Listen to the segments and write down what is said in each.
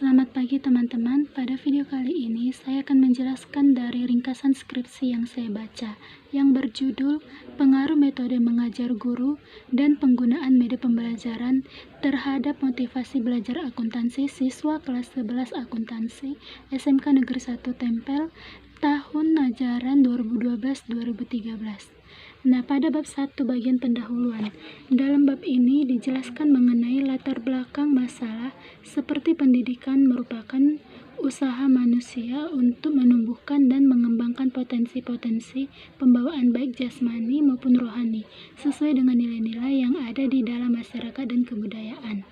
Selamat pagi teman-teman, pada video kali ini saya akan menjelaskan dari ringkasan skripsi yang saya baca yang berjudul Pengaruh Metode Mengajar Guru dan Penggunaan Media Pembelajaran Terhadap Motivasi Belajar Akuntansi Siswa Kelas 11 Akuntansi SMK Negeri 1 Tempel tahun ajaran 2012-2013. Nah, pada bab 1 bagian pendahuluan, dalam bab ini dijelaskan mengenai latar belakang masalah seperti pendidikan merupakan usaha manusia untuk menumbuhkan dan mengembangkan potensi-potensi pembawaan baik jasmani maupun rohani sesuai dengan nilai-nilai yang ada di dalam masyarakat dan kebudayaan.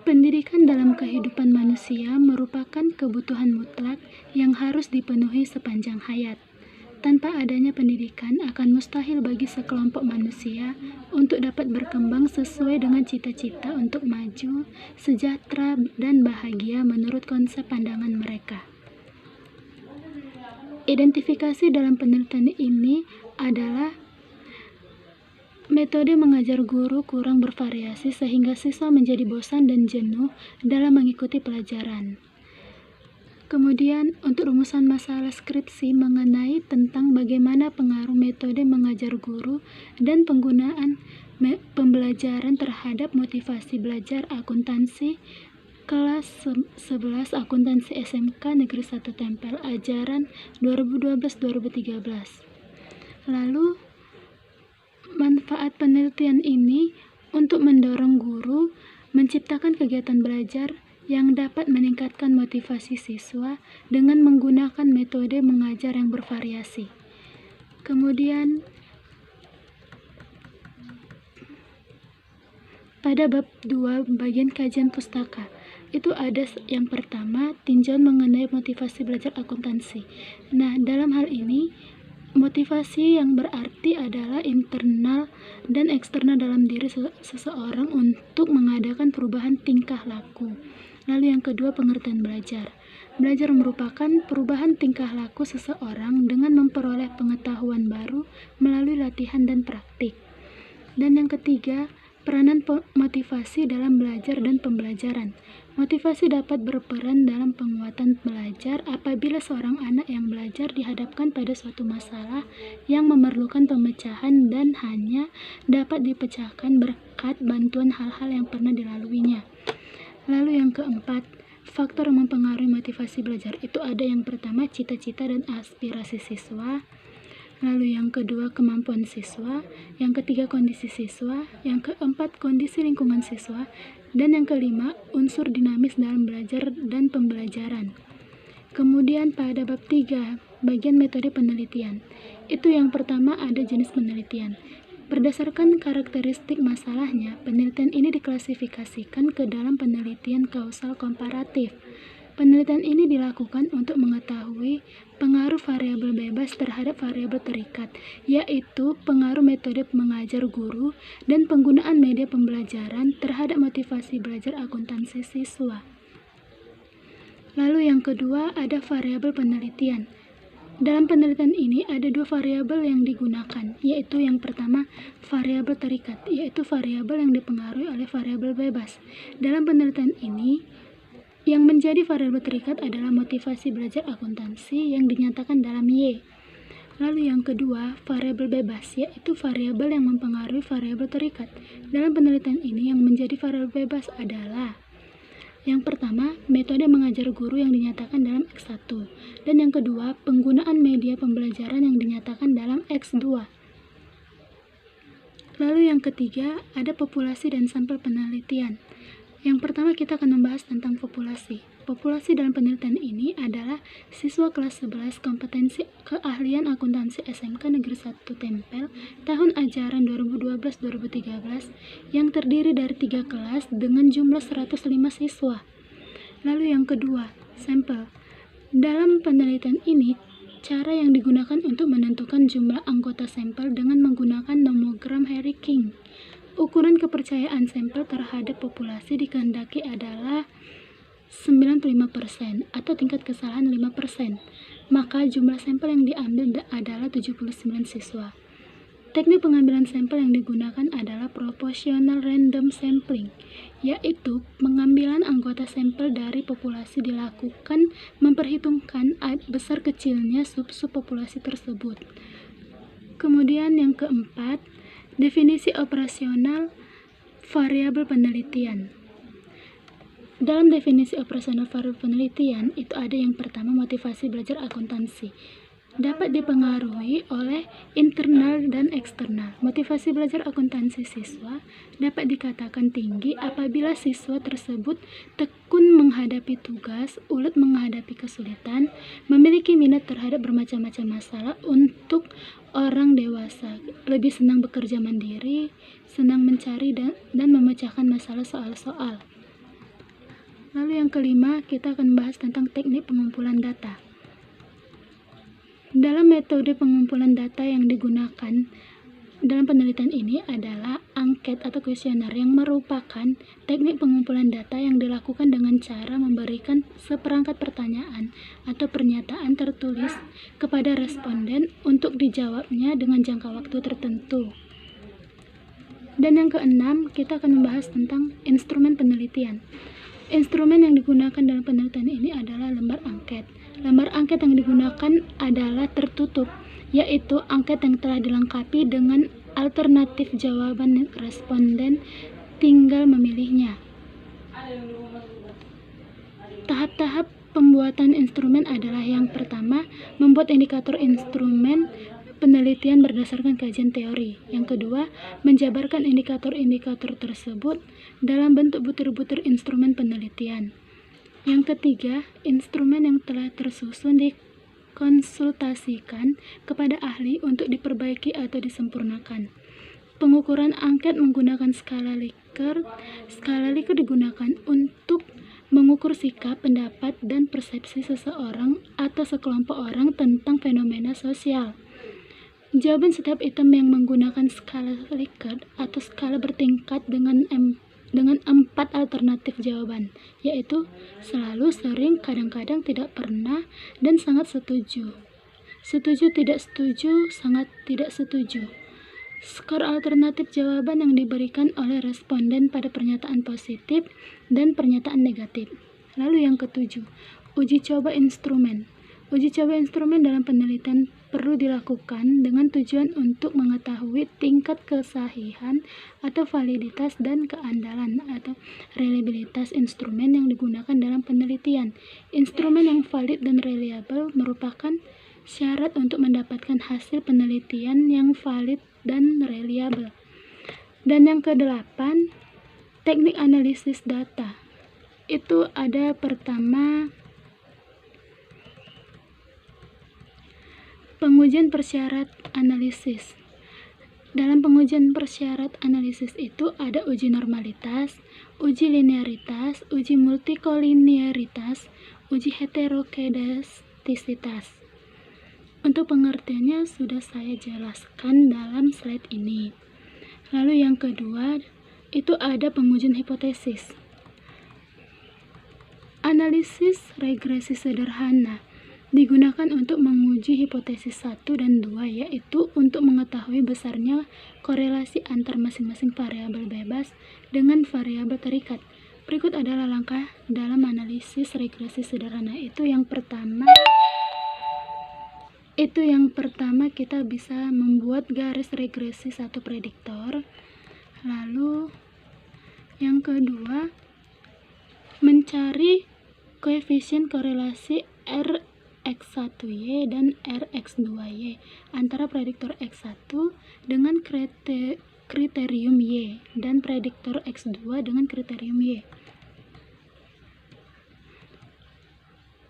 Pendidikan dalam kehidupan manusia merupakan kebutuhan mutlak yang harus dipenuhi sepanjang hayat. Tanpa adanya pendidikan akan mustahil bagi sekelompok manusia untuk dapat berkembang sesuai dengan cita-cita untuk maju, sejahtera, dan bahagia menurut konsep pandangan mereka. Identifikasi dalam penelitian ini adalah metode mengajar guru kurang bervariasi sehingga siswa menjadi bosan dan jenuh dalam mengikuti pelajaran. Kemudian, untuk rumusan masalah skripsi mengenai tentang bagaimana pengaruh metode mengajar guru dan penggunaan pembelajaran terhadap motivasi belajar akuntansi kelas 11 akuntansi SMK Negeri 1 Tempel ajaran 2012-2013. Lalu, manfaat penelitian ini untuk mendorong guru menciptakan kegiatan belajar yang dapat meningkatkan motivasi siswa dengan menggunakan metode mengajar yang bervariasi. Kemudian, pada bab 2 bagian kajian pustaka, itu ada yang pertama, tinjauan mengenai motivasi belajar akuntansi. Nah, dalam hal ini, motivasi yang berarti adalah internal dan eksternal dalam diri seseorang untuk mengadakan perubahan tingkah laku. Lalu yang kedua, pengertian belajar. Belajar merupakan perubahan tingkah laku seseorang dengan memperoleh pengetahuan baru melalui latihan dan praktik. Dan yang ketiga, peranan motivasi dalam belajar dan pembelajaran. Motivasi dapat berperan dalam penguatan belajar apabila seorang anak yang belajar dihadapkan pada suatu masalah yang memerlukan pemecahan dan hanya dapat dipecahkan berkat bantuan hal-hal yang pernah dilaluinya. Lalu yang keempat, faktor yang mempengaruhi motivasi belajar itu ada yang pertama, cita-cita dan aspirasi siswa. Lalu yang kedua, kemampuan siswa. Yang ketiga, kondisi siswa. Yang keempat, kondisi lingkungan siswa. Dan yang kelima, unsur dinamis dalam belajar dan pembelajaran. Kemudian pada bab 3, bagian metode penelitian. Itu yang pertama ada jenis penelitian. Berdasarkan karakteristik masalahnya, penelitian ini diklasifikasikan ke dalam penelitian kausal komparatif. Penelitian ini dilakukan untuk mengetahui pengaruh variabel bebas terhadap variabel terikat, yaitu pengaruh metode mengajar guru dan penggunaan media pembelajaran terhadap motivasi belajar akuntansi siswa. Lalu yang kedua ada variabel penelitian. Dalam penelitian ini ada dua variabel yang digunakan, yaitu yang pertama variabel terikat, yaitu variabel yang dipengaruhi oleh variabel bebas. Dalam penelitian ini, yang menjadi variabel terikat adalah motivasi belajar akuntansi yang dinyatakan dalam Y. Lalu yang kedua, variabel bebas, yaitu variabel yang mempengaruhi variabel terikat. Dalam penelitian ini yang menjadi variabel bebas adalah yang pertama, metode mengajar guru yang dinyatakan dalam X1. Dan yang kedua, penggunaan media pembelajaran yang dinyatakan dalam X2. Lalu yang ketiga, ada populasi dan sampel penelitian. Yang pertama kita akan membahas tentang populasi. Populasi dalam penelitian ini adalah siswa kelas 11 kompetensi keahlian akuntansi SMK Negeri 1 Tempel tahun ajaran 2012-2013 yang terdiri dari 3 kelas dengan jumlah 105 siswa. Lalu yang kedua, sampel. Dalam penelitian ini, cara yang digunakan untuk menentukan jumlah anggota sampel dengan menggunakan nomogram Harry King. Ukuran kepercayaan sampel terhadap populasi dikehendaki adalah 95% atau tingkat kesalahan 5%. Maka jumlah sampel yang diambil adalah 79 siswa. Teknik pengambilan sampel yang digunakan adalah proportional random sampling, yaitu pengambilan anggota sampel dari populasi dilakukan memperhitungkan besar kecilnya sub-sub populasi tersebut. Kemudian yang keempat, definisi operasional variabel penelitian. Dalam definisi operasional variabel penelitian, itu ada yang pertama, motivasi belajar akuntansi. Dapat dipengaruhi oleh internal dan eksternal. Motivasi belajar akuntansi siswa dapat dikatakan tinggi apabila siswa tersebut tekun menghadapi tugas, ulet menghadapi kesulitan, memiliki minat terhadap bermacam-macam masalah. Untuk orang dewasa, lebih senang bekerja mandiri, senang mencari dan memecahkan masalah soal-soal. Lalu yang kelima, kita akan bahas tentang teknik pengumpulan data. Dalam metode pengumpulan data yang digunakan dalam penelitian ini adalah angket atau kuesioner, yang merupakan teknik pengumpulan data yang dilakukan dengan cara memberikan seperangkat pertanyaan atau pernyataan tertulis kepada responden untuk dijawabnya dengan jangka waktu tertentu. Dan yang keenam, kita akan membahas tentang instrumen penelitian. Instrumen yang digunakan dalam penelitian ini adalah lembar angket. Lembar angket yang digunakan adalah tertutup, yaitu angket yang telah dilengkapi dengan alternatif jawaban responden, tinggal memilihnya. Tahap-tahap pembuatan instrumen adalah yang pertama, membuat indikator instrumen penelitian berdasarkan kajian teori. Yang kedua, menjabarkan indikator-indikator tersebut dalam bentuk butir-butir instrumen penelitian. Yang ketiga, instrumen yang telah tersusun dikonsultasikan kepada ahli untuk diperbaiki atau disempurnakan. Pengukuran angket menggunakan skala Likert. Skala Likert digunakan untuk mengukur sikap, pendapat, dan persepsi seseorang atau sekelompok orang tentang fenomena sosial. Jawaban setiap item yang menggunakan skala Likert atau skala bertingkat dengan 4 alternatif jawaban, yaitu selalu, sering, kadang-kadang, tidak pernah, dan sangat setuju. Setuju, tidak setuju, sangat tidak setuju. Skor alternatif jawaban yang diberikan oleh responden pada pernyataan positif dan pernyataan negatif. Lalu yang ketujuh, uji coba instrumen. Uji coba instrumen dalam penelitian perlu dilakukan dengan tujuan untuk mengetahui tingkat kesahihan atau validitas dan keandalan atau reliabilitas instrumen yang digunakan dalam penelitian. Instrumen yang valid dan reliable merupakan syarat untuk mendapatkan hasil penelitian yang valid dan reliable. Dan yang kedelapan, teknik analisis data. Itu ada pertama, pengujian persyarat analisis. Dalam pengujian persyarat analisis itu ada uji normalitas, uji linearitas, uji multikolinearitas, uji heterokedastisitas. Untuk pengertiannya sudah saya jelaskan dalam slide ini. Lalu yang kedua, itu ada pengujian hipotesis. Analisis regresi sederhana digunakan untuk menguji hipotesis 1 dan 2, yaitu untuk mengetahui besarnya korelasi antar masing-masing variabel bebas dengan variabel terikat. Berikut adalah langkah dalam analisis regresi sederhana. Itu yang pertama kita bisa membuat garis regresi satu prediktor. Lalu yang kedua, mencari koefisien korelasi Rx1y dan Rx2y antara prediktor X1 dengan kriterium Y dan prediktor X2 dengan kriterium Y.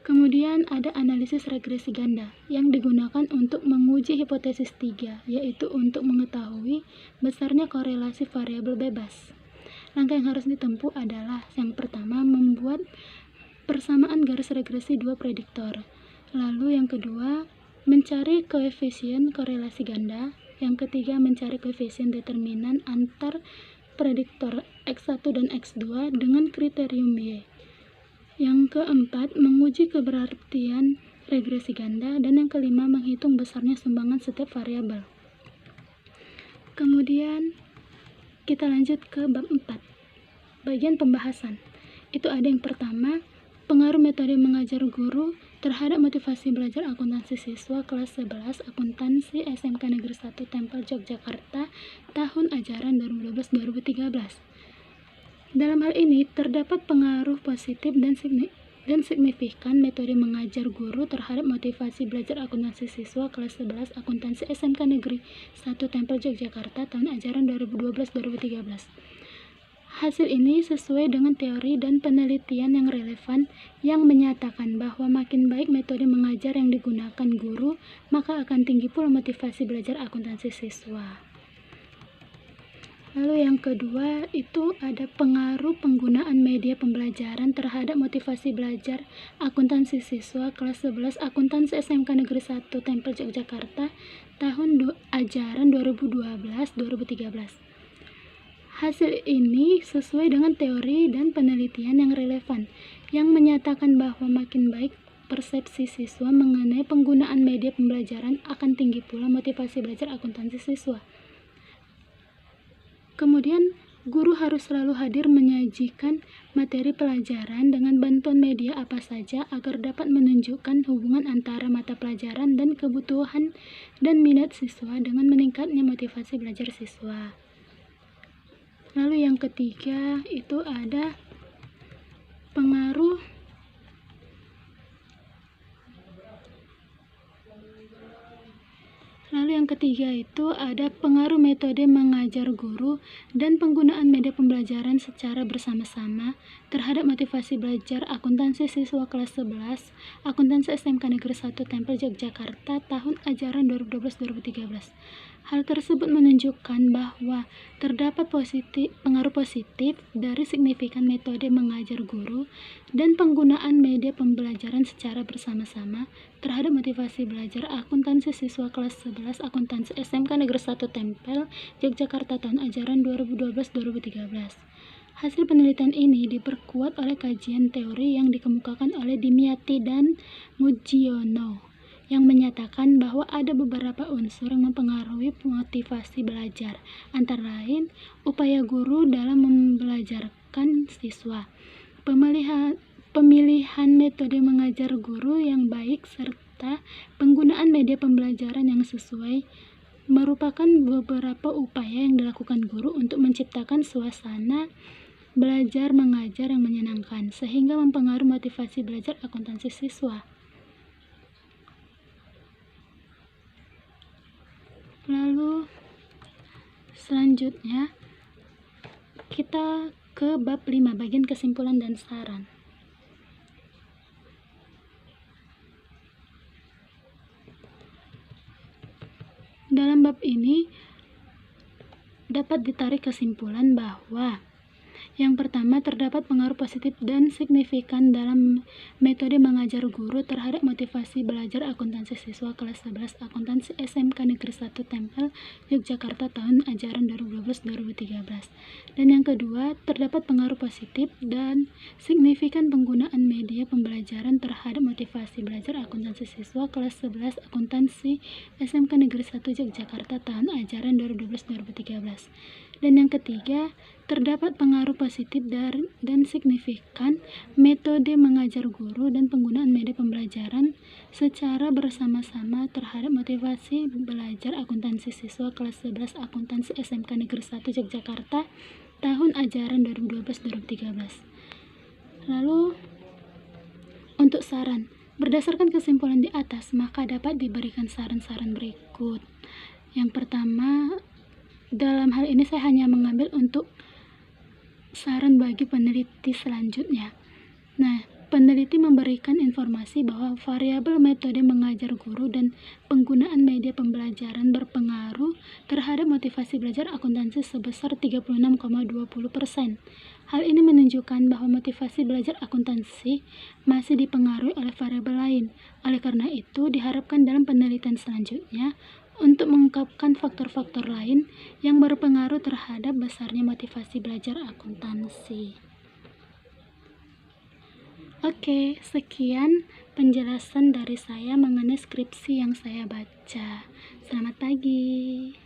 Kemudian ada analisis regresi ganda yang digunakan untuk menguji hipotesis 3, yaitu untuk mengetahui besarnya korelasi variabel bebas. Langkah yang harus ditempuh adalah yang pertama, membuat persamaan garis regresi dua prediktor. Lalu yang kedua, mencari koefisien korelasi ganda. Yang ketiga, mencari koefisien determinan antar prediktor X1 dan X2 dengan kriterium Y. Yang keempat, menguji keberartian regresi ganda. Dan yang kelima, menghitung besarnya sumbangan setiap variabel. Kemudian kita lanjut ke bab 4, bagian pembahasan. Itu ada yang pertama, pengaruh metode mengajar guru terhadap motivasi belajar akuntansi siswa kelas 11 akuntansi SMK Negeri 1 Tempel Yogyakarta tahun ajaran 2012-2013. Dalam hal ini terdapat pengaruh positif dan signifikan metode mengajar guru terhadap motivasi belajar akuntansi siswa kelas 11 akuntansi SMK Negeri 1 Tempel Yogyakarta tahun ajaran 2012-2013. Hasil ini sesuai dengan teori dan penelitian yang relevan yang menyatakan bahwa makin baik metode mengajar yang digunakan guru, maka akan tinggi pula motivasi belajar akuntansi siswa. Lalu yang kedua itu ada pengaruh penggunaan media pembelajaran terhadap motivasi belajar akuntansi siswa kelas 11 akuntansi SMK Negeri 1 Tempel Yogyakarta tahun ajaran 2012-2013. Hasil ini sesuai dengan teori dan penelitian yang relevan, yang menyatakan bahwa makin baik persepsi siswa mengenai penggunaan media pembelajaran, akan tinggi pula motivasi belajar akuntansi siswa. Kemudian, guru harus selalu hadir menyajikan materi pelajaran dengan bantuan media apa saja agar dapat menunjukkan hubungan antara mata pelajaran dan kebutuhan dan minat siswa dengan meningkatnya motivasi belajar siswa. Lalu yang ketiga itu ada pengaruh metode mengajar guru dan penggunaan media pembelajaran secara bersama-sama terhadap motivasi belajar akuntansi siswa kelas 11 akuntansi SMK Negeri 1 Tempel Yogyakarta tahun ajaran 2012-2013. Hal tersebut menunjukkan bahwa terdapat pengaruh positif dari signifikan metode mengajar guru dan penggunaan media pembelajaran secara bersama-sama terhadap motivasi belajar akuntansi siswa kelas 11 akuntansi SMK Negeri 1 Tempel Yogyakarta tahun ajaran 2012-2013. Hasil penelitian ini diperkuat oleh kajian teori yang dikemukakan oleh Dimyati dan Mujiono, yang menyatakan bahwa ada beberapa unsur yang mempengaruhi motivasi belajar, antara lain upaya guru dalam membelajarkan siswa, pemilihan metode mengajar guru yang baik, serta penggunaan media pembelajaran yang sesuai merupakan beberapa upaya yang dilakukan guru untuk menciptakan suasana belajar mengajar yang menyenangkan, sehingga mempengaruhi motivasi belajar akuntansi siswa. Lalu selanjutnya kita ke bab 5, bagian kesimpulan dan saran. Dalam bab ini dapat ditarik kesimpulan bahwa yang pertama, terdapat pengaruh positif dan signifikan dalam metode mengajar guru terhadap motivasi belajar akuntansi siswa kelas 11 akuntansi SMK Negeri 1 Tempel Yogyakarta tahun ajaran 2012-2013. Dan yang kedua, terdapat pengaruh positif dan signifikan penggunaan media pembelajaran terhadap motivasi belajar akuntansi siswa kelas 11 akuntansi SMK Negeri 1 Yogyakarta tahun ajaran 2012-2013. Dan yang ketiga, terdapat pengaruh positif dan signifikan metode mengajar guru dan penggunaan media pembelajaran secara bersama-sama terhadap motivasi belajar akuntansi siswa kelas 11 akuntansi SMK Negeri 1 Yogyakarta tahun ajaran 2012-2013. Lalu untuk saran, berdasarkan kesimpulan di atas, maka dapat diberikan saran-saran berikut. Yang pertama, dalam hal ini saya hanya mengambil untuk saran bagi peneliti selanjutnya. Nah, peneliti memberikan informasi bahwa variabel metode mengajar guru dan penggunaan media pembelajaran berpengaruh terhadap motivasi belajar akuntansi sebesar 36,20%. Hal ini menunjukkan bahwa motivasi belajar akuntansi masih dipengaruhi oleh variabel lain. Oleh karena itu, diharapkan dalam penelitian selanjutnya untuk mengungkapkan faktor-faktor lain yang berpengaruh terhadap besarnya motivasi belajar akuntansi. Oke, sekian penjelasan dari saya mengenai skripsi yang saya baca. Selamat pagi.